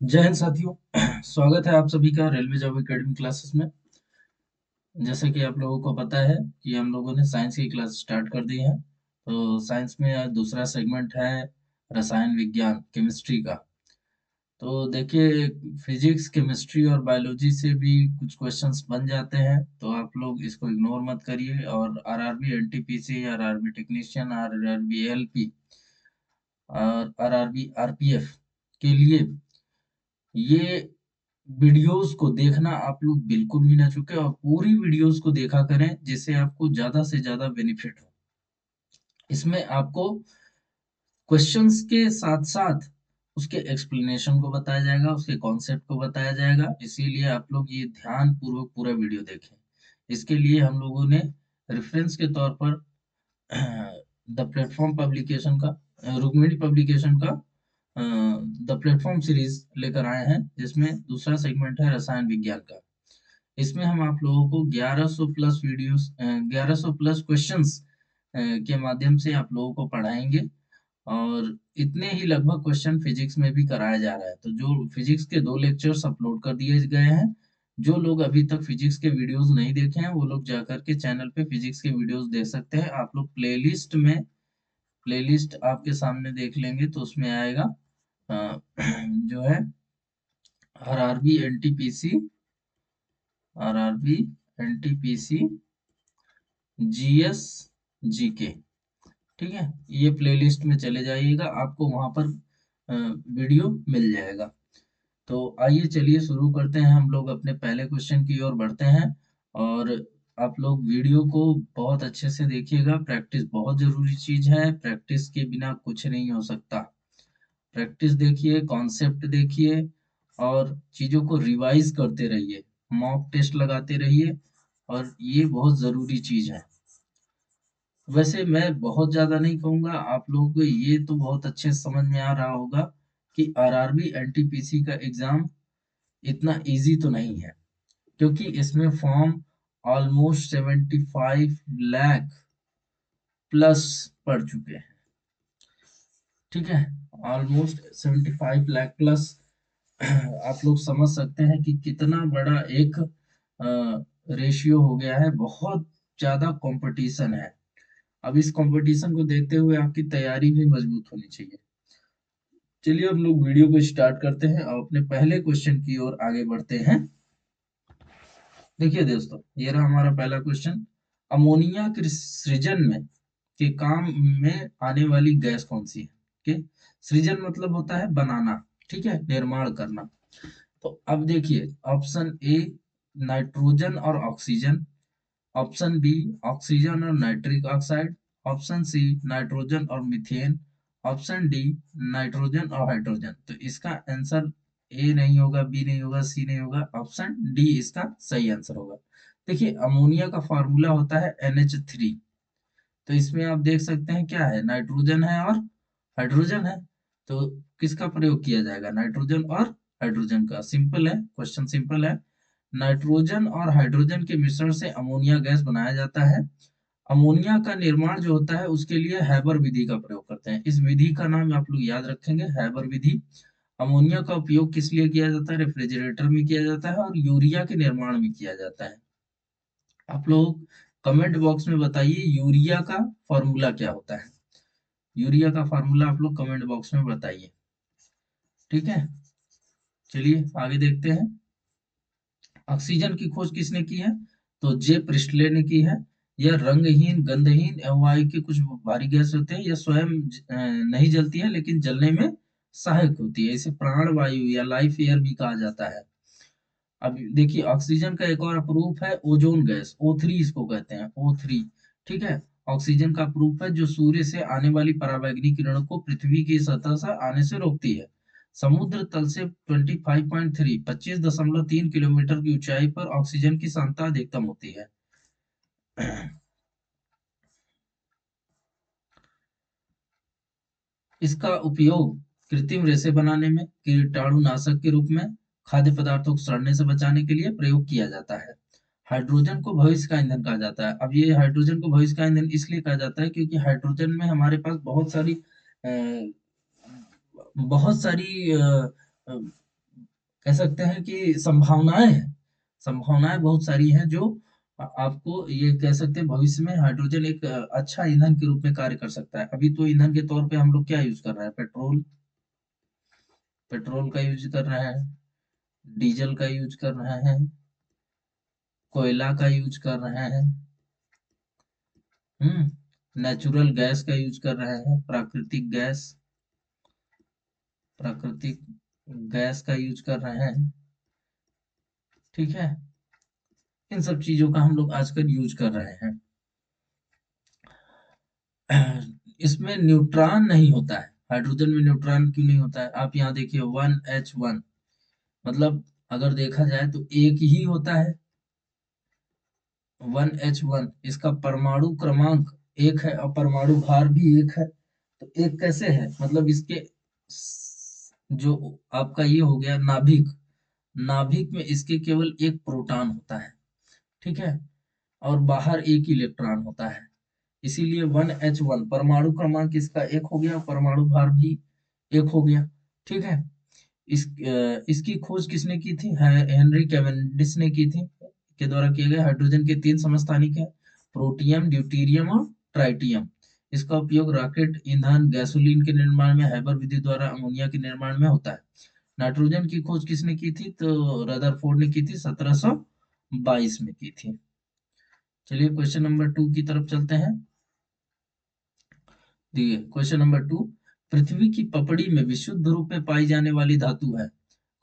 जय हिंद साथियों। स्वागत है आप सभी का रेलवे जॉब एकेडमी क्लासेस में। जैसा कि आप लोगों को पता है कि हम लोगों ने साइंस की क्लास स्टार्ट कर दी है। तो साइंस में आज दूसरा सेगमेंट है रसायन विज्ञान केमिस्ट्री का। तो देखिए, फिजिक्स केमिस्ट्री और बायोलॉजी से भी कुछ क्वेश्चंस बन जाते हैं, तो आप लोग इसको इग्नोर मत करिए। और RRB NTPC, RRB technician, RRB ALP और आरआरबी आरपीएफ के लिए ये वीडियोस को देखना आप लोग बिल्कुल भी ना चूकें और पूरी वीडियोस को देखा करें, जिससे आपको ज्यादा से ज्यादा बेनिफिट हो। इसमें आपको क्वेश्चंस के साथ साथ उसके एक्सप्लेनेशन को बताया जाएगा, उसके कॉन्सेप्ट को बताया जाएगा। इसीलिए आप लोग ये ध्यान पूर्वक पूरा वीडियो देखें। इसके लिए हम लोगों ने रेफरेंस के तौर पर द प्लेटफॉर्म पब्लिकेशन का, रुक्मिणी पब्लिकेशन का द प्लेटफॉर्म सीरीज लेकर आए हैं, जिसमें दूसरा सेगमेंट है रसायन विज्ञान का। इसमें हम आप लोगों को 1100 प्लस वीडियोस, 1100 प्लस क्वेश्चंस के माध्यम से आप लोगों को पढ़ाएंगे। और इतने ही लगभग क्वेश्चन फिजिक्स में भी कराया जा रहा है। तो जो फिजिक्स के 2 लेक्चर्स अपलोड कर दिए गए हैं, जो लोग अभी तक फिजिक्स के वीडियोस नहीं देखे हैं वो लोग जाकर के चैनल पे फिजिक्स के वीडियोस देख सकते हैं। आप लोग प्लेलिस्ट में, प्लेलिस्ट आपके सामने देख लेंगे तो उसमें आएगा जो है RRB NTPC, RRB NTPC GS GK. ठीक है, ये प्लेलिस्ट में चले जाइएगा, आपको वहां पर वीडियो मिल जाएगा। तो आइए चलिए शुरू करते हैं, हम लोग अपने पहले क्वेश्चन की ओर बढ़ते हैं। और आप लोग वीडियो को बहुत अच्छे से देखिएगा। प्रैक्टिस बहुत जरूरी चीज है, प्रैक्टिस के बिना कुछ नहीं हो सकता। प्रैक्टिस देखिए, कॉन्सेप्ट देखिए और चीजों को रिवाइज करते रहिए, मॉक टेस्ट लगाते रहिए। और ये बहुत जरूरी चीज है। वैसे मैं बहुत ज्यादा नहीं कहूंगा, आप लोगों को ये तो बहुत अच्छे से समझ में आ रहा होगा कि आरआरबी एनटीपीसी का एग्जाम इतना इजी तो नहीं है, क्योंकि इसमें फॉर्म ऑलमोस्ट 75 लाख प्लस पड़ चुके हैं। ठीक है, ऑलमोस्ट 75 लाख प्लस। आप लोग समझ सकते हैं कि कितना बड़ा एक रेशियो हो गया है, बहुत ज्यादा कंपटीशन है। अब इस कंपटीशन को देखते हुए आपकी तैयारी भी मजबूत होनी चाहिए। चलिए हम लोग वीडियो को स्टार्ट करते हैं और अपने पहले क्वेश्चन की ओर आगे बढ़ते हैं। देखिए दोस्तों, ये रहा हमारा पहला क्वेश्चन। अमोनिया के सृजन में के काम में आने वाली गैस कौन सी है? के सृजन मतलब होता है बनाना, ठीक है, निर्माण करना। तो अब देखिए, ऑप्शन ए नाइट्रोजन और ऑक्सीजन, ऑप्शन बी ऑक्सीजन और nitric oxide, option C nitrogen और मीथेन, ऑप्शन डी नाइट्रोजन और हाइड्रोजन। तो इसका आंसर ए नहीं होगा, बी नहीं होगा, सी नहीं होगा, ऑप्शन डी इसका सही आंसर होगा। देखिए, अमोनिया का फार्मूला होता है NH3। तो इसमें आप देख सकते हैं क्या है, नाइट्रोजन है और हाइड्रोजन है। तो किसका प्रयोग किया जाएगा, नाइट्रोजन और हाइड्रोजन का। सिंपल है, क्वेश्चन सिंपल है। नाइट्रोजन और हाइड्रोजन के मिश्रण से अमोनिया गैस बनाया जाता है। अमोनिया का निर्माण जो होता है उसके लिए हैबर विधि का प्रयोग करते हैं। इस विधि का नाम आप लोग याद रखेंगे, हैबर विधि। अमोनिया का उपयोग किस लिए किया जाता है, रेफ्रिजरेटर में किया जाता है और यूरिया के निर्माण में किया जाता है। आप लोग कमेंट बॉक्स में बताइए यूरिया का फॉर्मूला क्या होता है। यूरिया का फार्मूला आप लोग कमेंट बॉक्स में बताइए। ठीक है, चलिए आगे देखते हैं। ऑक्सीजन की खोज किसने की है? तो जे प्रिस्टले ने की है। यह रंगहीन, गंधहीन एवं वायु के कुछ भारी गैस होते हैं। यह स्वयं नहीं जलती है लेकिन जलने में सहायक होती है। इसे प्राण वायु या लाइफ एयर भी कहा जाता है। अब देखिए, ऑक्सीजन का एक और अप्रूप है ओजोन गैस, O3 इसको कहते हैं, O3। ठीक है, ऑक्सीजन का अप्रूप है जो सूर्य से आने वाली पराबैंगनी किरणों को पृथ्वी की सतह से आने से रोकती है। समुद्र तल से 25.3 किलोमीटर की ऊंचाई पर ऑक्सीजन की सांद्रता अधिकतम होती है। इसका उपयोग कृत्रिम रेशे बनाने में, कीटाणुनाशक के रूप में, खाद्य पदार्थों को सड़ने से बचाने के लिए प्रयोग किया जाता है। हाइड्रोजन को भविष्य का ईंधन कहा जाता है। अब ये हाइड्रोजन को भविष्य का ईंधन इसलिए कहा जाता है क्योंकि हाइड्रोजन में हमारे पास बहुत सारी कह सकते हैं कि संभावनाएं हैं, संभावनाएं बहुत सारी हैं जो आपको ये कह सकते हैं भविष्य में हाइड्रोजन एक अच्छा ईंधन के रूप में कार्य कर सकता है। अभी तो ईंधन के तौर पे हम लोग क्या यूज कर रहे हैं, पेट्रोल, पेट्रोल का यूज कर रहे हैं, डीजल का यूज कर रहे हैं, कोयला का यूज कर रहे हैं, नेचुरल गैस का यूज कर रहे हैं, प्राकृतिक गैस, प्राकृतिक गैस का यूज कर रहे हैं, ठीक है। इन सब चीजों का हम लोग आजकल यूज कर रहे हैं। इसमें न्यूट्रॉन नहीं होता है, हाइड्रोजन में न्यूट्रॉन क्यों नहीं होता है? आप यहाँ देखिए 1H1, मतलब अगर देखा जाए तो एक ही होता है 1H1, इसका परमाणु क्रमांक एक है और परमाणु भार भी एक है। तो एक कैसे है, मतलब इसके जो आपका ये हो गया नाभिक, नाभिक में इसके केवल एक प्रोटॉन होता है, ठीक है, और बाहर एक इलेक्ट्रॉन होता है। इसीलिए 1H1 परमाणु क्रमांक इसका एक हो गया, परमाणु भार भी एक हो गया, ठीक है। इसकी खोज किसने की थी? हेनरी कैवेंडिश ने की थी, के द्वारा किए गए। हाइड्रोजन के 3 समस्थानिक है, प्रोटियम, ड्यूटीरियम और ट्राइटियम। इसका उपयोग रॉकेट ईंधन, गैसोलीन के निर्माण में, हैबर विधि द्वारा अमोनिया के निर्माण में होता है। नाइट्रोजन की खोज किसने की थी? तो रदरफोर्ड ने की थी, 1722 में की थी। चलिए क्वेश्चन नंबर 2 की तरफ चलते हैं। देखिए क्वेश्चन नंबर 2, पृथ्वी की पपड़ी में विशुद्ध रूप में पाई जाने वाली धातु है,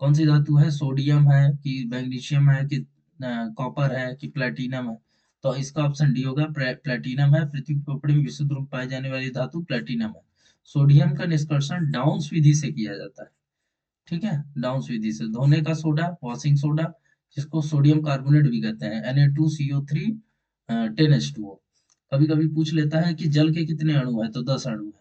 कौन सी धातु है? सोडियम है कि मैग्नीशियम है कि कॉपर है कि प्लेटिनम है? तो इसका ऑप्शन डी होगा, प्लेटिनम है। पृथ्वी की पपड़ी में विशुद्ध रूप में पाई जाने वाली धातु प्लेटिनम है। सोडियम का निष्कर्षण डाउन्स विधि से किया जाता है, ठीक है, डाउन्स विधि से। धोने का सोडा, वॉशिंग सोडा, जिसको सोडियम कार्बोनेट भी कहते हैं, Na2CO3 10H2O। कभी कभी पूछ लेता है कि जल के कितने अणु है, तो 10 अणु है,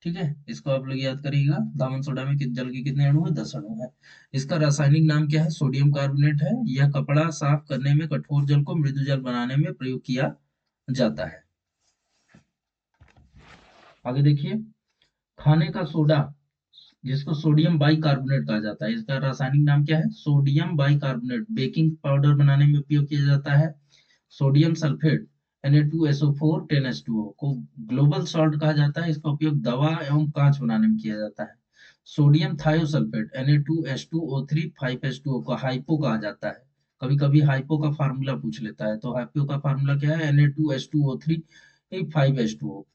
ठीक है। इसको आप लोग याद करिएगा, दामन सोडा में जल के कितने अणु है? 10 अणु है। इसका रासायनिक नाम क्या है? सोडियम कार्बोनेट है। यह कपड़ा साफ करने में, कठोर जल को मृदु जल बनाने में प्रयोग किया जाता है। आगे देखिए, खाने का सोडा, जिसको सोडियम बाइकार्बोनेट कहा जाता है, इसका रासायनिक नाम क्या है? Sodium bicarbonate. बेकिंग पाउडर बनाने में उपयोग किया जाता है। सोडियम सल्फेट, Na2SO4 10H2O को ग्लोबल सॉल्ट कहा जाता है। इसका उपयोग दवा एवं कांच बनाने में किया जाता है। सोडियम थायोसल्फेट, Na2H2O3 5H2O को हाइपो कहा जाता है। कभी कभी हाइपो का फार्मूला पूछ लेता है, तो हाइपो का फार्मूला क्या है? Na2H2O3 5H2O।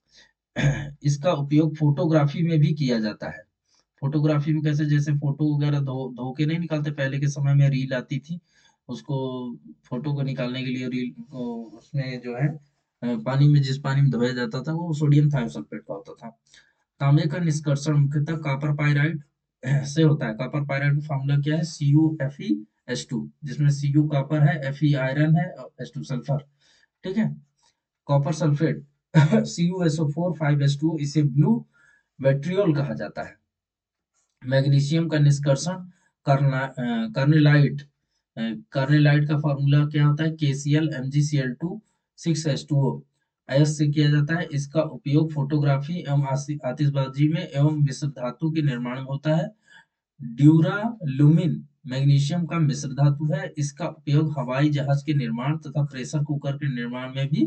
इसका उपयोग फोटोग्राफी में भी किया जाता है। फोटोग्राफी में कैसे? जैसे फोटो वगैरह धो धो के नहीं निकालते, पहले के समय में रील आती थी, उसको फोटो को निकालने के लिए रील को उसमें जो है पानी में, जिस पानी में धोया जाता था वो सोडियम थायोसल्फेट का होता था। तांबे का निष्कर्षण मुख्यतः कॉपर पाइराइड से होता है। कॉपर पाइराइड का फॉर्मूला क्या है? CuFeS2, जिसमें Cu कॉपर है, Fe आयरन है और H2 सल्फर, ठीक है। कॉपर सल्फेट CuSO4 5H2O, इसे ब्लू वेट्रियोल कहा जाता है। मैग्नीशियम का निष्कर्षण कार्नेलाइट, कार्नेलाइट का फॉर्मूला क्या होता है? KCl MgCl2 6H2O एस से किया जाता है। इसका उपयोग फोटोग्राफी एवं आतिशबाजी में एवं मिश्र धातु के निर्माण में होता है। ड्यूरालुमिन मैग्नीशियम का मिश्र धातु है। इसका उपयोग हवाई जहाज के निर्माण तथा प्रेशर कुकर के निर्माण में भी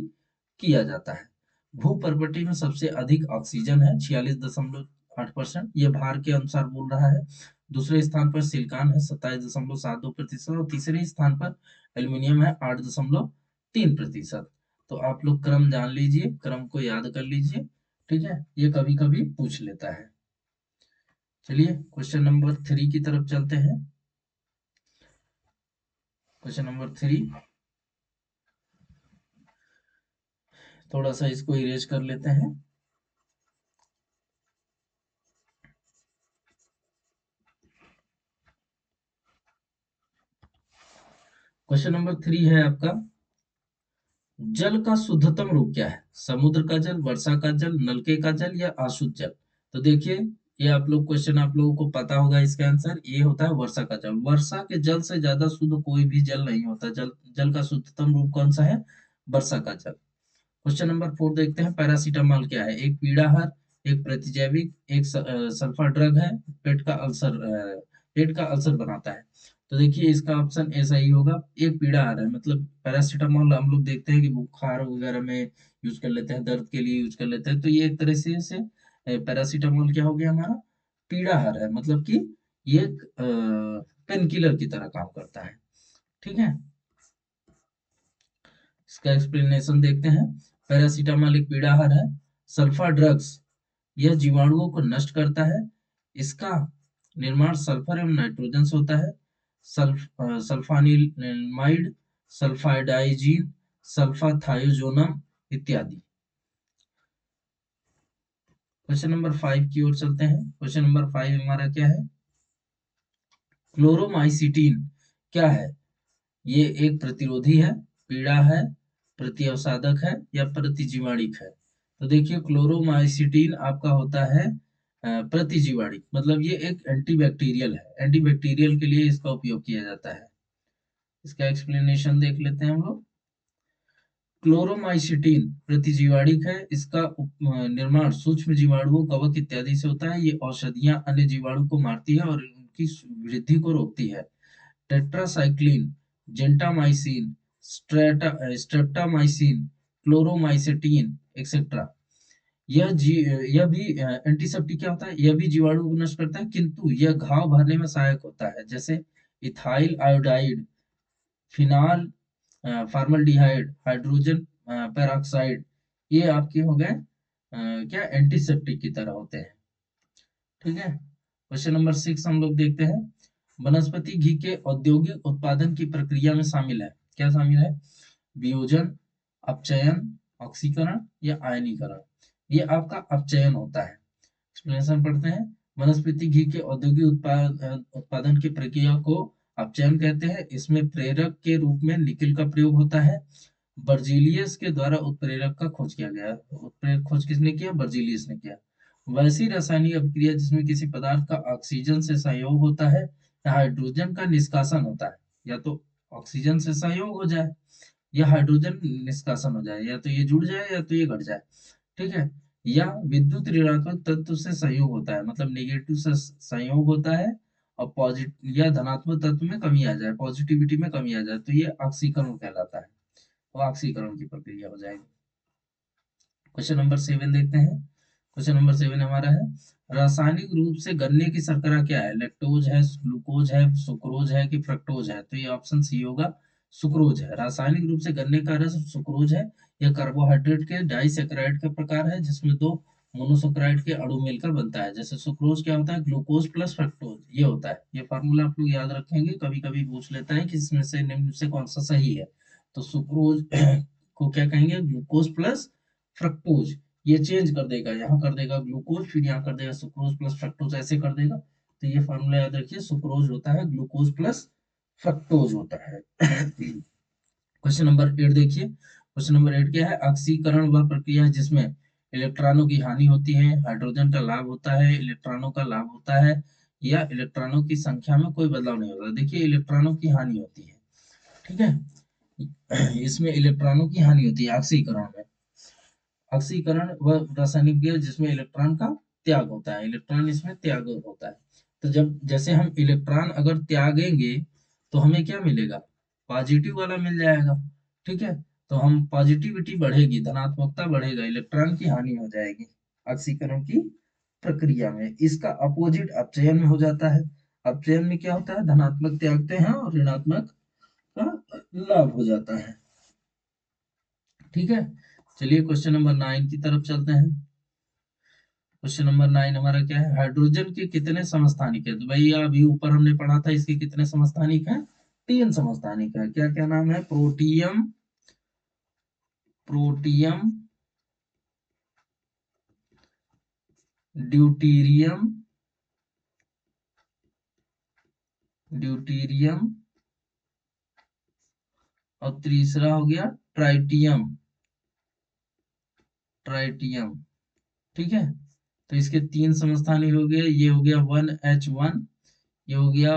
किया जाता है। भूपर्वती में सबसे अधिक ऑक्सीजन है, 46.8%, ये भार के अनुसार बोल रहा है। दूसरे स्थान पर सिलिकॉन है 27.72%, और तीसरे स्थान पर एल्यूमिनियम है 8.3%। तो आप लोग क्रम जान लीजिए, क्रम को याद कर लीजिए, ठीक है, ये कभी कभी पूछ लेता है। चलिए क्वेश्चन नंबर 3 की तरफ चलते हैं। क्वेश्चन नंबर 3, थोड़ा सा इसको इरेज कर लेते हैं। क्वेश्चन नंबर 3 है आपका, जल का शुद्धतम रूप क्या है? समुद्र का जल, वर्षा का जल, नलके का जल या अशुद्ध जल? तो देखिए, ये आप लोग क्वेश्चन आप लोगों को पता होगा, इसका आंसर ये होता है वर्षा का जल। वर्षा के जल से ज्यादा शुद्ध कोई भी जल नहीं होता। जल जल का शुद्धतम रूप कौन सा है? वर्षा का जल। क्वेश्चन नंबर 4 देखते हैं, पैरासीटामोल क्या है? एक पीड़ाहार, एक प्रतिजैविक, एक सल्फर ड्रग है, पेट का अल्सर पेट का अल्सर बनाता है। तो देखिए इसका ऑप्शन ए सही होगा। एक पीड़ाहार है, मतलब पैरासीटामोल हम लोग देखते हैं कि बुखार वगैरह में यूज कर लेते हैं, दर्द के लिए यूज कर लेते हैं, तो ये एक तरह से पैरासीटामोल क्या हो गया हमारा, पीड़ाहार है, मतलब कि ये पेन किलर की तरह काम करता है। ठीक है, इसका एक्सप्लेनेशन देखते हैं। पैरासीटामोल एक पीड़ाहार है। सल्फा ड्रग्स, यह जीवाणुओं को नष्ट करता है। इसका निर्माण सल्फर एवं नाइट्रोजन से होता है। सल्फानिलमाइड, सल्फाडाइजीन, सल्फाथायोजोनम इत्यादि। क्वेश्चन नंबर 5 की ओर चलते हैं। क्वेश्चन नंबर 5 हमारा क्या है, क्लोरोमाइसिटीन क्या है? ये एक प्रतिरोधी है, पीड़ा है, प्रतिअवसादक है या प्रतिजीवाणिक है? तो देखिए क्लोरोमाइसिटीन आपका होता है प्रतिजीवाणिक, मतलब ये एक एंटीबैक्टीरियल है, एंटीबैक्टीरियल के लिए इसका उपयोग किया जाता है। इसका एक्सप्लेनेशन देख लेते हैं हम लोग। क्लोरोमाइसिटीन प्रतिजीवाणिक है। इसका निर्माण सूक्ष्म जीवाणुओं, कवक इत्यादि से होता है। ये औषधियां अन्य जीवाणु को मारती है और उनकी वृद्धि को रोकती है। Tetracycline, gentamicin, streptomycin, chloromycetin etcetera. यह जी यह भी एंटीसेप्टिक क्या होता है, यह भी जीवाणु को नष्ट करता है, किंतु यह घाव भरने में सहायक होता है। जैसे ethyl iodide, phenol formaldehyde, hydrogen peroxide, ये आपके हो गए क्या एंटीसेप्टिक की तरह होते हैं। ठीक है, क्वेश्चन नंबर 6 हम लोग देखते हैं। वनस्पति घी के औद्योगिक उत्पादन की प्रक्रिया में शामिल है, क्या शामिल है? वियोजन, अपचयन, ऑक्सीकरण या आयनीकरण। ये आपका अपचयन होता है। एक्सप्लेनेशन पढ़ते हैं। वनस्पति घी के औद्योगिक उत्पादन की प्रक्रिया को अपचयन कहते हैं। इसमें प्रेरक के रूप में निकिल का प्रयोग होता है। बर्जीलियस के द्वारा उत्प्रेरक का खोज किया गया। उत्प्रेरक खोज किसने किया? बर्जीलियस ने किया। वैसी रासायनिक अभिक्रिया जिसमें किसी पदार्थ का ऑक्सीजन से संयोग होता है या हाइड्रोजन का निष्कासन होता है, या तो ऑक्सीजन से संयोग हो जाए या हाइड्रोजन निष्कासन हो जाए, या तो ये जुड़ जाए या तो ये घट जाए। ठीक है, या विद्युत ऋणात्मक तत्व से संयोग होता है, मतलब नेगेटिव से संयोग होता है, और पॉजिटिव या धनात्मक तत्व में कमी आ जाए, पॉजिटिविटी में कमी आ जाए, तो ये ऑक्सीकरण कहलाता है। तो ऑक्सीकरण की प्रक्रिया हो जाएगी। क्वेश्चन नंबर 7 देखते हैं। क्वेश्चन नंबर 7 हमारा है, रासायनिक रूप से गन्ने की शर्करा क्या है? लैक्टोज है, ग्लूकोज है, सुक्रोज है कि फ्रक्टोज है? तो ये ऑप्शन सी होगा, सुक्रोज है। रासायनिक रूप से गन्ने का रस सुक्रोज है। यह कार्बोहाइड्रेट के डाइसैकेराइड का प्रकार है जिसमें दो मोनोसैकेराइड के अणु मिलकर बनता है। जैसे सुक्रोज क्या होता है, ग्लूकोज प्लस फ्रक्टोज ये होता है। ये फार्मूला आप लोग याद रखेंगे, कभी कभी पूछ लेता है कि इसमें से निम्न से कौन सा सही है। तो सुक्रोज को क्या कहेंगे, ग्लूकोज प्लस फ्रक्टोज। ये चेंज कर देगा, यहाँ कर देगा ग्लूकोज, फिर यहाँ कर देगा सुक्रोज प्लस फ्रक्टोज, ऐसे कर देगा। तो ये फार्मूला याद रखिए, सुक्रोज होता है ग्लूकोज प्लस फ्रक्टोज होता है। क्वेश्चन नंबर 8 देखिए। क्वेश्चन नंबर 8 क्या है, ऑक्सीकरण वह प्रक्रिया है जिसमें इलेक्ट्रॉनों की हानि होती है, हाइड्रोजन का लाभ होता है, इलेक्ट्रॉनों का लाभ होता है, या इलेक्ट्रॉनों की संख्या में कोई बदलाव नहीं होता। देखिए इलेक्ट्रॉनों की हानि होती है। ठीक है, इसमें इलेक्ट्रॉनों की हानि होती है ऑक्सीकरण में। ऑक्सीकरण वह रासायनिक क्रिया जिसमें इलेक्ट्रॉन का त्याग होता है, इलेक्ट्रॉन इसमें त्याग होता है। तो जब जैसे हम इलेक्ट्रॉन अगर त्यागेंगे तो हमें क्या मिलेगा, पॉजिटिव वाला मिल जाएगा। ठीक है, तो हम पॉजिटिविटी बढ़ेगी, धनात्मकता बढ़ेगा, इलेक्ट्रॉन की हानि हो जाएगी ऑक्सीकरण की प्रक्रिया में। इसका अपोजिट अपचयन में हो जाता है। अपचयन में क्या होता है, धनात्मक त्यागते हैं और ऋणात्मक का लाभ हो जाता है। ठीक है, चलिए क्वेश्चन नंबर 9 की तरफ चलते हैं। क्वेश्चन नंबर 9 हमारा क्या है, हाइड्रोजन के कितने समस्थानिक है? तो भैया अभी ऊपर हमने पढ़ा था इसके कितने समस्थानिक है, 3 समस्थानिक है। क्या क्या नाम है, प्रोटियम, प्रोटियम, ड्यूटीरियम, ड्यूटीरियम, और तीसरा हो गया ट्राइटियम, ट्राइटियम। ठीक है, तो इसके 3 समस्थानिक हो गए। ये हो गया 1H1, ये हो गया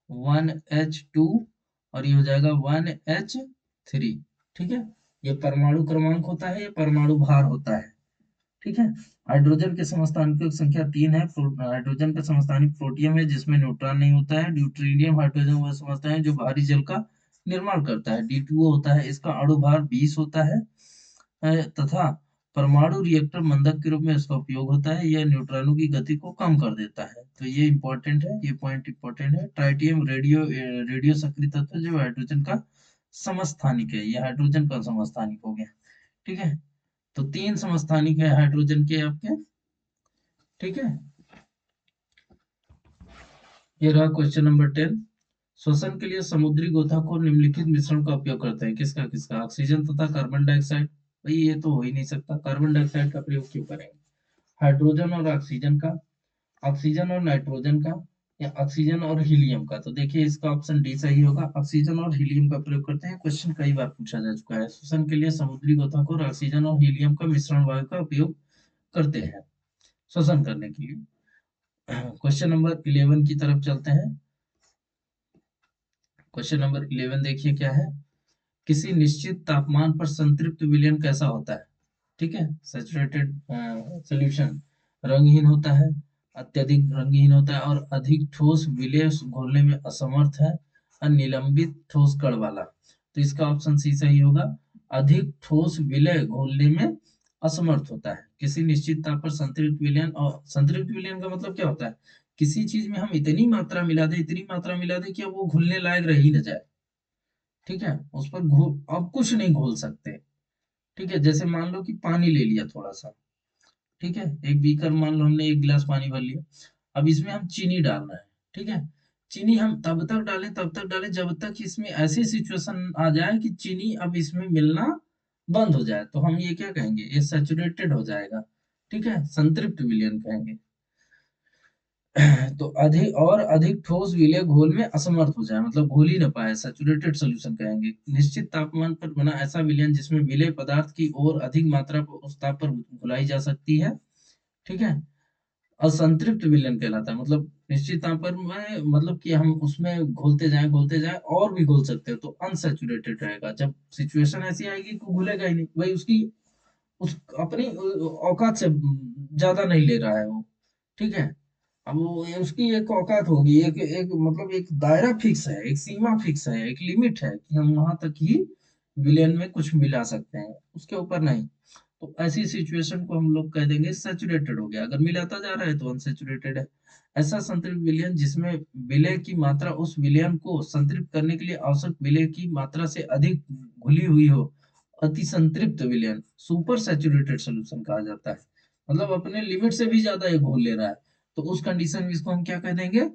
1H2, और ये हो जाएगा 1H3। ठीक है, ये परमाणु क्रमांक होता है, ये परमाणु भार होता है। ठीक है। हाइड्रोजन के समस्थानिकों की संख्या 3 है। हाइड्रोजन का समस्थानिक प्रोटियम है जिसमें न्यूट्रॉन नहीं होता है। ड्यूटेरियम हाइड्रोजन वह समझता है जो भारी जल का निर्माण करता है। D2O होता है, इसका अणु भार 20 होता है। तथा परमाणु रिएक्टर मंदक के रूप में इसका उपयोग होता है। यह न्यूट्रॉनों की गति को कम कर देता है। तो ये इंपॉर्टेंट है, ये पॉइंट इंपॉर्टेंट है। ट्राइटियम रेडियो सक्रिय तत्व जो हाइड्रोजन का समस्थानिक है, ये हाइड्रोजन का समस्थानिक हो गया। ठीक है, तो 3 समस्थानिक है हाइड्रोजन के आपके। ठीक है, ये रहा क्वेश्चन नंबर 10। श्वसन के लिए समुद्री गोताखोर निम्नलिखित मिश्रण का उपयोग करते हैं। किसका किसका? ऑक्सीजन तथा कार्बन डाइऑक्साइड। भाई ये तो हो ही नहीं सकता, कार्बन डाइऑक्साइड का प्रयोग क्यों करेंगे? हाइड्रोजन और ऑक्सीजन का, ऑक्सीजन और नाइट्रोजन का, या ऑक्सीजन और हीलियम का? तो देखिए इसका ऑप्शन डी सही होगा, ऑक्सीजन और हीलियम का प्रयोग करते हैं। क्वेश्चन कई बार पूछा जा चुका है। श्वसन के लिए समुद्री गोताखोर ऑक्सीजन और हीलियम का मिश्रण वायु का उपयोग करते हैं श्वसन करने के लिए। क्वेश्चन नंबर 11 की तरफ चलते हैं। क्वेश्चन नंबर 11 देखिए क्या है। किसी निश्चित तापमान पर संतृप्त विलयन कैसा होता है? ठीक है, सैचुरेटेड सॉल्यूशन रंगहीन होता है, अत्यधिक रंगहीन होता है, और अधिक ठोस विलय घोलने में असमर्थ है, अनिलंबित ठोस कण वाला। तो इसका ऑप्शन सी सही होगा, अधिक ठोस विलय घोलने में असमर्थ होता है। किसी निश्चित ताप पर संतृप्त विलयन, और संतृप्त विलयन का मतलब क्या होता है? किसी चीज में हम इतनी मात्रा मिला दें, इतनी मात्रा मिला दें कि अब वो घुलने लायक रह ही न जाए। ठीक है, उस पर घोल अब कुछ नहीं घोल सकते। ठीक है, जैसे मान लो कि पानी ले लिया थोड़ा सा। ठीक है, एक बीकर, मान लो हमने 1 गिलास पानी भर लिया। अब इसमें हम चीनी डालना है। ठीक है, चीनी हम तब तक डालें, तब तक डालें जब तक इसमें ऐसी सिचुएशन आ जाए कि चीनी अब इसमें मिलना बंद हो जाए, तो हम ये क्या कहेंगे? ये सैचुरेटेड हो जाएगा। ठीक है, संतृप्त विलयन कहेंगे। तो अधिक ठोस विलय घोल में असमर्थ हो जाए, मतलब घोल ही ना पाए, सैचुरेटेड सॉल्यूशन कहेंगे। निश्चित तापमान पर बना ऐसा विलयन जिसमें विलय पदार्थ की और अधिक मात्रा पर उस ताप पर घुलाई जा सकती है। ठीक है, असंतृप्त विलयन कहलाता है। मतलब निश्चित तापमान में, मतलब कि हम उसमें घोलते जाएं और भी घोल सकते हैं, तो अनसैचुरेटेड रहेगा। जब सिचुएशन ऐसी आएगी कि घुलेगा ही नहीं, भाई उसकी उस अपनी औकात से ज्यादा नहीं ले रहा है वो। ठीक है, अब वो उसकी एक औकात होगी, एक एक मतलब एक दायरा फिक्स है, एक सीमा फिक्स है, एक लिमिट है कि हम वहां तक ही विलेन में कुछ मिला सकते हैं, उसके ऊपर नहीं। तो ऐसी सिचुएशन को हम लोग कह देंगे सैचुरेटेड हो गया। अगर मिलाता जा रहा है तो अनसैचुरेटेड है। ऐसा संतृप्त विलयन जिसमें विलय की मात्रा उस विलयन को संतृप्त करने के लिए आवश्यक विलय की मात्रा से अधिक घुली हुई हो, अति संतृप्त विलयन सुपर सैचुरेटेड सॉल्यूशन कहा जाता है। मतलब अपने लिमिट से भी ज्यादा ये घोल ले रहा है, तो उस कंडीशन में इसको हम क्या कह देंगे?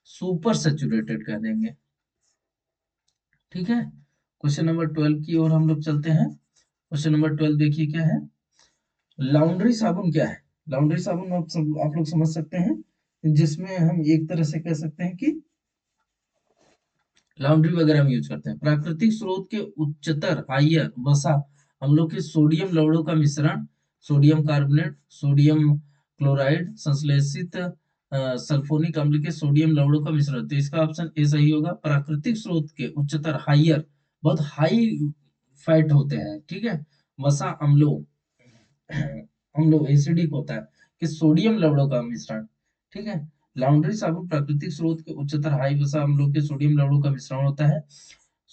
सुपर सैचुरेटेड कह देंगे। ठीक है, क्वेश्चन नंबर 12 की ओर हम लोग चलते हैं। क्वेश्चन नंबर 12 देखिए क्या है। लॉन्ड्री साबुन क्या है? लॉन्ड्री साबुन आप लोग समझ सकते हैं, जिसमें हम एक तरह से कह सकते हैं कि लॉन्ड्री वगैरह में यूज करते हैं। प्राकृतिक स्रोत के उच्चतर हाइयर वसा हम लोग के सोडियम लवणों का मिश्रण, सोडियम कार्बोनेट, सोडियम क्लोराइड, संश्लेषित सल्फोनिक अम्ल के सोडियम लवणों का मिश्रण। तो इसका ऑप्शन ए सही होगा। प्राकृतिक स्रोत के उच्चतर हाइयर, बहुत हाई फैट होते हैं। ठीक है, वसा अम्लों, अम्लों एसिडिक होता है, कि सोडियम लवणों का मिश्रण। ठीक है, लॉन्ड्री साबुन प्राकृतिक स्रोत के उच्चतर हाई वसा अम्लों के सोडियम लवणों का मिश्रण होता है।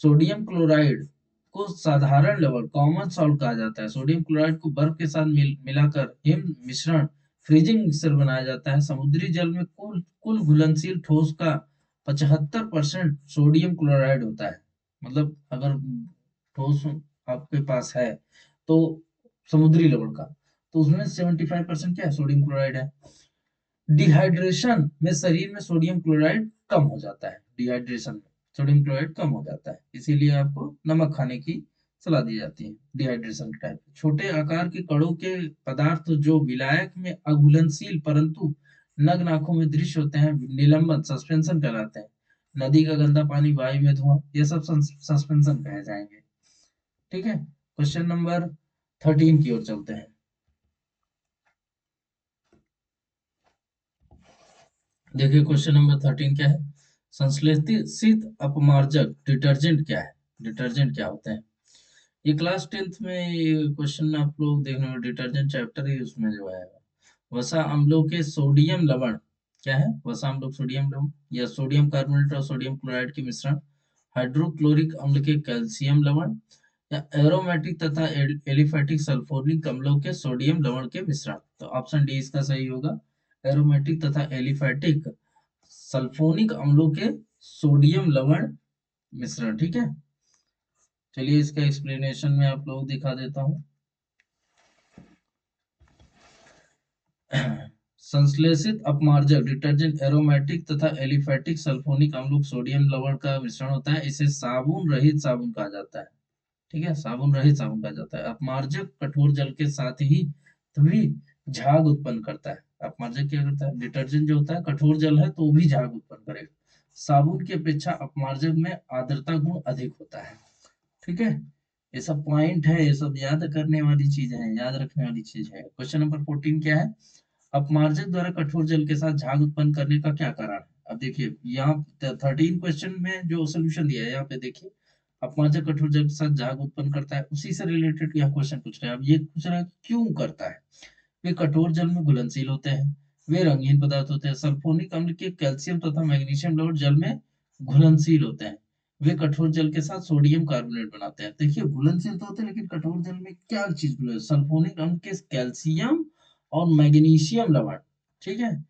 सोडियम क्लोराइड को साधारण लवण कॉमन सॉल्ट कहा जाता है। सोडियम क्लोराइड को बर्फ के साथ मिलाकर हिम मिश्रण फ्रीजिंग मिक्सर बनाया जाता है। समुद्री जल में कुल कुल घुलनशील ठोस का 75% सोडियम क्लोराइड होता है। मतलब अगर ठोस आपके पास है तो समुद्री लवण का, तो उसमें 75% क्या है? सोडियम क्लोराइड है। डिहाइड्रेशन में शरीर में सोडियम क्लोराइड कम हो जाता है। डिहाइड्रेशन में सोडियम क्लोराइड कम हो जाता है, इसीलिए आपको नमक खाने की सलाह दी जाती है डिहाइड्रेशन के टाइम। छोटे आकार के कणों के पदार्थ जो विलायक में अघुलनशील परंतु नग्न आंखों में दृश्य होते हैं, निलंबन सस्पेंशन कहलाते हैं। नदी का गंदा पानी, वायु में धुआं, ये सब सस्पेंशन कहे जाएंगे। ठीक है, क्वेश्चन नंबर 13 की ओर चलते हैं। देखिए क्वेश्चन नंबर 13 क्या है। संश्लेषित अपमार्जक डिटर्जेंट क्या है? डिटर्जेंट क्या होते हैं? ये क्लास 10th में क्वेश्चन आप लोग देखने में, डिटर्जेंट चैप्टर ही उसमें जो है, वसा अम्लों के सोडियम लवण, क्या है वसा अम्लों सोडियम लवण, या सोडियम कार्बोनेट और सोडियम क्लोराइड के मिश्रण, हाइड्रोक्लोरिक अम्ल के कैल्शियम लवण, या एरोमेटिक तथा एलिफेटिक सल्फोनिक अम्लों के सोडियम लवण के मिश्रण। तो ऑप्शन डी इसका सही होगा, एरोमेटिक तथा एलिफेटिक सल्फोनिक अम्लों के सोडियम लवण मिश्रण। ठीक है, चलिए इसका एक्सप्लेनेशन में आप लोग दिखा देता हूँ। संश्लेषित अपमार्जक डिटर्जेंट एरोमेटिक तथा एलिफेटिक सल्फोनिक अम्ल सोडियम लवण का मिश्रण होता है, इसे साबुन रहित साबुन कहा जाता है। ठीक है, साबुन रहित साबुन कहा जाता है। अपमार्जक कठोर जल के साथ ही तभी झाग उत्पन्न करता है। अपमार्जक क्या करता है, डिटर्जेंट जो होता है कठोर जल है तो वो भी झाग उत्पन्न करेगा। साबुन की अपेक्षा अपमार्जक में आर्द्रता गुण अधिक होता है। ठीक है, ये सब पॉइंट है, ये सब याद करने वाली चीज है, याद रखने वाली चीज है। क्वेश्चन नंबर 14 क्या है, अपमार्जक द्वारा कठोर जल के साथ झाग उत्पन्न करने का क्या कारण है। अब देखिए यहाँ 13 क्वेश्चन में जो सोल्यूशन दिया है, यहाँ पे देखिए अपमार्जक कठोर जल के साथ झाग उत्पन्न करता है, उसी से रिलेटेड यह क्वेश्चन पूछ रहा है। अब ये पूछ रहा है क्यों करता है। वे कठोर जल में घुलनशील होते हैं, वे रंगीन पदार्थ होते हैं। सल्फोनिक अम्ल के कैल्शियम तथा मैग्नीशियम लवण जल में घुलनशील होते हैं, वे कठोर जल के साथ सोडियम कार्बोनेट बनाते हैं। देखिए घुलनशील तो होते हैं, लेकिन कठोर जल में क्या चीज घुले, सल्फोनिक अम्ल के कैल्शियम और मैग्नीशियम लवण, ठीक है,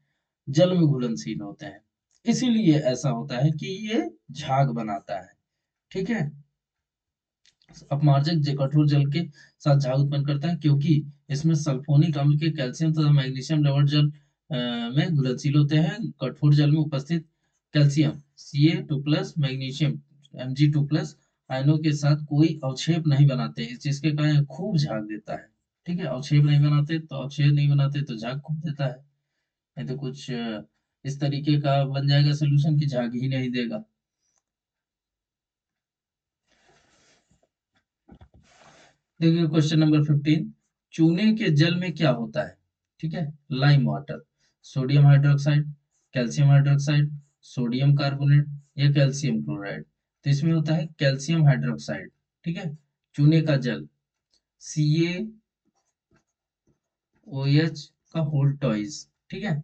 जल में घुलनशील होते हैं, इसीलिए ऐसा होता है कि ये झाग बनाता है। ठीक है, अपमार्जक कठोर जल के साथ झाग उत्पन्न करता है क्योंकि इसमें सल्फोनिक अम्ल के कैल्शियम तथा मैग्नीशियम लवण जल में घुलनशील होते हैं। कठोर जल में उपस्थित कैल्शियम Ca2+ मैग्नीशियम Mg2+ आयनों के साथ कोई अवक्षेप नहीं बनाते, इस चीज के कारण खूब झाग देता है। ठीक है, अवक्षेप नहीं बनाते तो अवक्षेप नहीं बनाते तो झाग खूब देता है। नहीं तो कुछ इस तरीके का बन जाएगा सोल्यूशन की झाग ही नहीं देगा। देखिए क्वेश्चन नंबर 15, चूने के जल में क्या होता है। ठीक है, lime water, sodium hydroxide, calcium hydroxide, sodium carbonate या कैल्शियम क्लोराइड। तो इसमें होता है कैल्शियम हाइड्रोक्साइड। ठीक है, चूने का जल CaOH का होल टॉइज। ठीक है,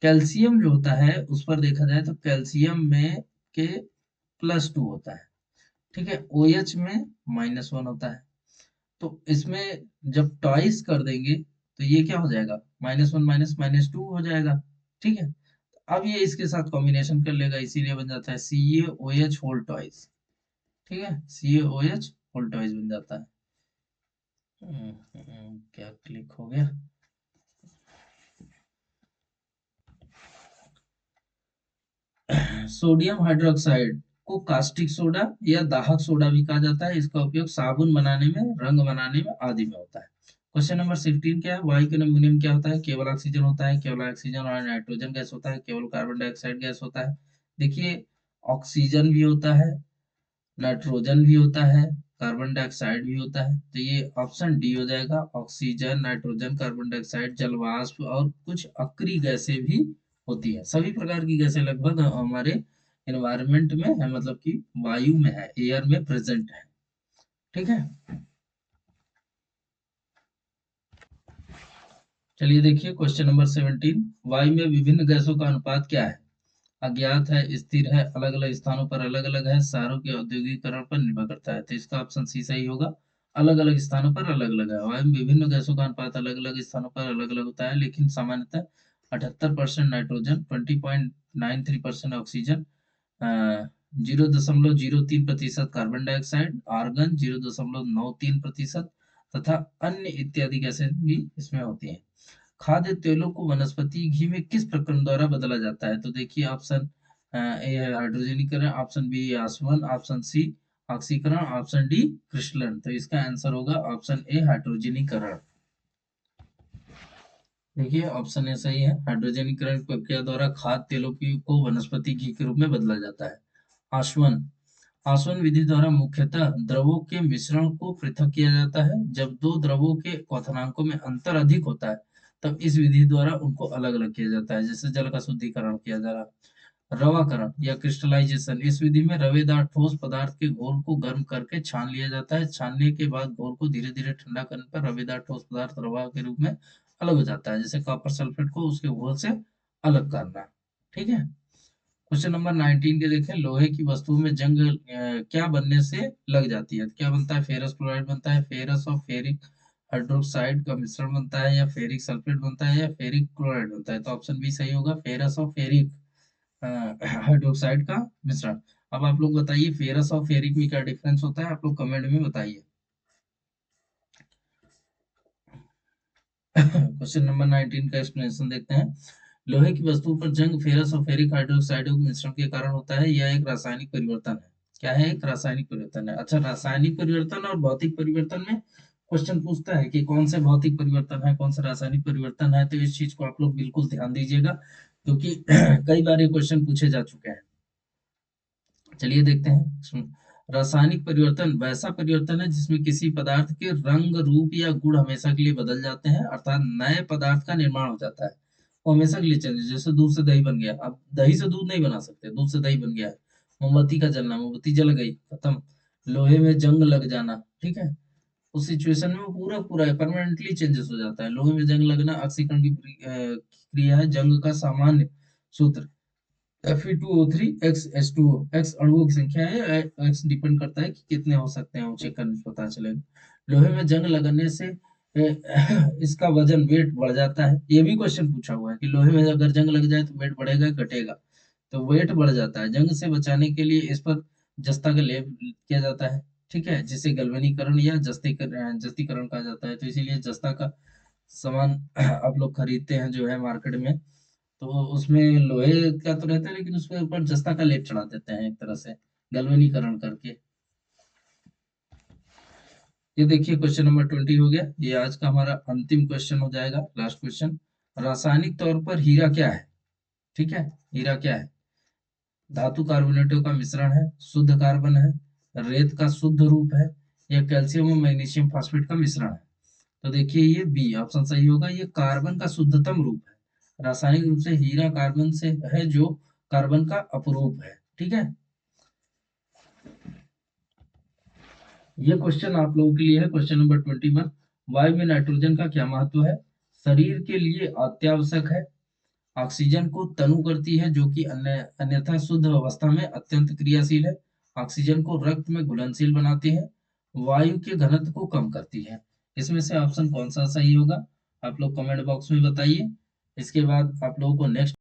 कैल्शियम जो होता है उस पर देखा जाए तो कैल्शियम में के +2 होता है। ठीक है, OH में -1 होता है। तो इसमें जब टॉइस कर देंगे तो ये क्या हो जाएगा, -1 -2 हो जाएगा। ठीक है, अब ये इसके साथ कॉम्बिनेशन कर लेगा, इसीलिए बन जाता है CaOH होल टॉइस। ठीक है, CaOH होल टॉइस बन जाता है। क्या क्लिक हो गया। सोडियम हाइड्रोक्साइड को कास्टिक सोडा या दाहक सोडा भी कहा जाता है। इसका उपयोग साबुन बनाने में, रंग बनाने में आदि में होता है। क्वेश्चन नंबर 16 क्या है, वायु के नमूने में क्या होता है, केवल ऑक्सीजन होता है, केवल ऑक्सीजन और नाइट्रोजन गैस होता है, केवल कार्बन डाइऑक्साइड गैस होता है। देखिए ऑक्सीजन भी होता है, नाइट्रोजन भी होता है, कार्बन डाइऑक्साइड भी होता है। तो ये ऑप्शन डी हो जाएगा, ऑक्सीजन, नाइट्रोजन, कार्बन डाइऑक्साइड, जल वाष्प और कुछ अक्रिय गैसें भी होती है। सभी प्रकार की गैसें लगभग हमारे एनवायरनमेंट में है, मतलब कि वायु में है, एयर में प्रेजेंट है। ठीक है, चलिए देखिए क्वेश्चन नंबर 17, वायु में विभिन्न गैसों का अनुपात क्या है। अज्ञात है, स्थिर है, अलग अलग स्थानों पर अलग अलग है, शहरों के औद्योगिकरण पर निर्भर करता है। तो इसका ऑप्शन सी सही होगा, अलग अलग स्थानों पर अलग अलग है। वायु में विभिन्न गैसों का अनुपात अलग अलग स्थानों पर अलग अलग होता है, लेकिन सामान्यतः 78% nitrogen, 20.93% oxygen, 0.03% carbon dioxide, argon 0.93% तथा अन्य इत्यादि गैसें भी इसमें होती हैं। खाद्य तेलों को वनस्पति घी में किस प्रक्रम द्वारा बदला जाता है। तो देखिए ऑप्शन ए है हाइड्रोजनीकरण, ऑप्शन बी आसवन, ऑप्शन सी ऑक्सीकरण, ऑप्शन डी क्रिस्टलन। तो इसका आंसर होगा ऑप्शन ए हाइड्रोजनीकरण। देखिए ऑप्शन ए सही है, हाइड्रोजनीकरण प्रक्रिया द्वारा खाद्य तेलों की को वनस्पति घी के रूप में बदला जाता है। आसवन, आसवन विधि द्वारा मुख्यतः द्रवों के मिश्रण को पृथक किया जाता है। जब दो द्रवों के क्वथनांकों में अंतर अधिक होता है तब इस विधि द्वारा उनको अलग अलग किया जाता है, जैसे जल का शुद्धिकरण किया जा रहा है। रवाकरण या क्रिस्टलाइजेशन, इस विधि में रवेदार ठोस पदार्थ के घोल को गर्म करके छान लिया जाता है। छानने के बाद घोल को धीरे धीरे ठंडा करने पर रवेदार ठोस पदार्थ रवा के रूप में अलग हो जाता है। जैसे कॉपर सल्फेट को उसके घोल से अलग करना। ठीक है। क्वेश्चन नंबर 19 के देखें, लोहे की वस्तु में जंग क्या बनने से लग जाती है? क्या बनता है? फेरस क्लोराइड बनता है, फेरस और फेरिक हाइड्रोक्साइड का मिश्रण बनता है, या फेरिक सल्फेट बनता है, या फेरिक क्लोराइड बनता है? तो ऑप्शन बी सही होगा, फेरस और फेरिक हाइड्रोक्साइड का मिश्रण। अब आप लोग बताइए फेरस और फेरिक में क्या डिफरेंस होता है, आप लोग कमेंट में बताइए। क्वेश्चन नंबर 19 का एक्सप्लेनेशन देखते हैं। लोहे की वस्तु पर जंग फेरस और फेरिक हाइड्रोक्साइडों के मिश्रण के कारण होता है। यह एक रासायनिक परिवर्तन है। क्या है? एक रासायनिक परिवर्तन है। अच्छा, रासायनिक परिवर्तन और भौतिक परिवर्तन में क्वेश्चन पूछता है कि कौन से भौतिक परिवर्तन है, कौन सा रासायनिक परिवर्तन है, तो इस चीज को आप लोग बिल्कुल ध्यान दीजिएगा, क्योंकि कई बार ये क्वेश्चन पूछे जा चुके हैं। चलिए देखते हैं। रासायनिक परिवर्तन वैसा परिवर्तन है जिसमें किसी पदार्थ के रंग, रूप या गुण हमेशा के लिए बदल जाते हैं, अर्थात नए पदार्थ का निर्माण हो जाता है। वो हमेशा के लिए चेंज, जैसे दूध से दही बन गया, अब दही से दूध नहीं बना सकते, दूध से दही बन गया है। मोमबत्ती का जलना, मोमबत्ती जल गई, खत्म। लोहे में जंग लग जाना, ठीक है, उस सिचुएशन में वो पूरा पूरा परमानेंटली चेंजेस हो जाता है। लोहे में जंग लगना ऑक्सीकरण की क्रिया है। जंग का सामान्य सूत्र Fe2O3 x H2O, x अणुओं की संख्या है, x डिपेंड करता है कि कितने हो सकते हैं, वो चेक करने से पता चलेगा। लोहे में जंग लगने से इसका वजन, वेट बढ़ जाता है। ये भी क्वेश्चन पूछा हुआ है कि लोहे में अगर जंग लग जाए तो वेट बढ़ेगा घटेगा? तो वेट बढ़ जाता है। जंग से बचाने के लिए इस पर जस्ता का लेप किया जाता है, ठीक है, जिसे गल्वनीकरण या जस्तीकरण कहा जाता है। तो इसीलिए जस्ता का सामान आप लोग खरीदते हैं जो है मार्केट में, तो उसमें लोहे का तो रहता है, लेकिन उसके ऊपर जस्ता का लेप चढ़ा देते हैं एक तरह से गैल्वेनीकरण करके। ये देखिए क्वेश्चन नंबर 20 हो गया। ये आज का हमारा अंतिम क्वेश्चन हो जाएगा, लास्ट क्वेश्चन। रासायनिक तौर पर हीरा क्या है? ठीक है, हीरा क्या है? धातु कार्बोनेटों का मिश्रण है, शुद्ध कार्बन है, रेत का शुद्ध रूप है, या कैल्शियम और मैग्नीशियम फास्फेट का मिश्रण है? तो देखिए ये बी ऑप्शन सही होगा, ये कार्बन का शुद्धतम रूप है। रासायनिक रूप से हीरा कार्बन से है, जो कार्बन का अपरूप है। ठीक है, ये क्वेश्चन आप लोगों के लिए है। क्वेश्चन नंबर 21, वायु में नाइट्रोजन का क्या महत्व है? शरीर के लिए अत्यावश्यक है। ऑक्सीजन को तनु करती है, जो कि अन्यथा शुद्ध अवस्था में अत्यंत क्रियाशील है। ऑक्सीजन को रक्त में घुलनशील बनाती है। वायु के घनत्व को कम करती है। इसमें से ऑप्शन कौन सा सही होगा, आप लोग कमेंट बॉक्स में बताइए। इसके बाद आप लोगों को नेक्स्ट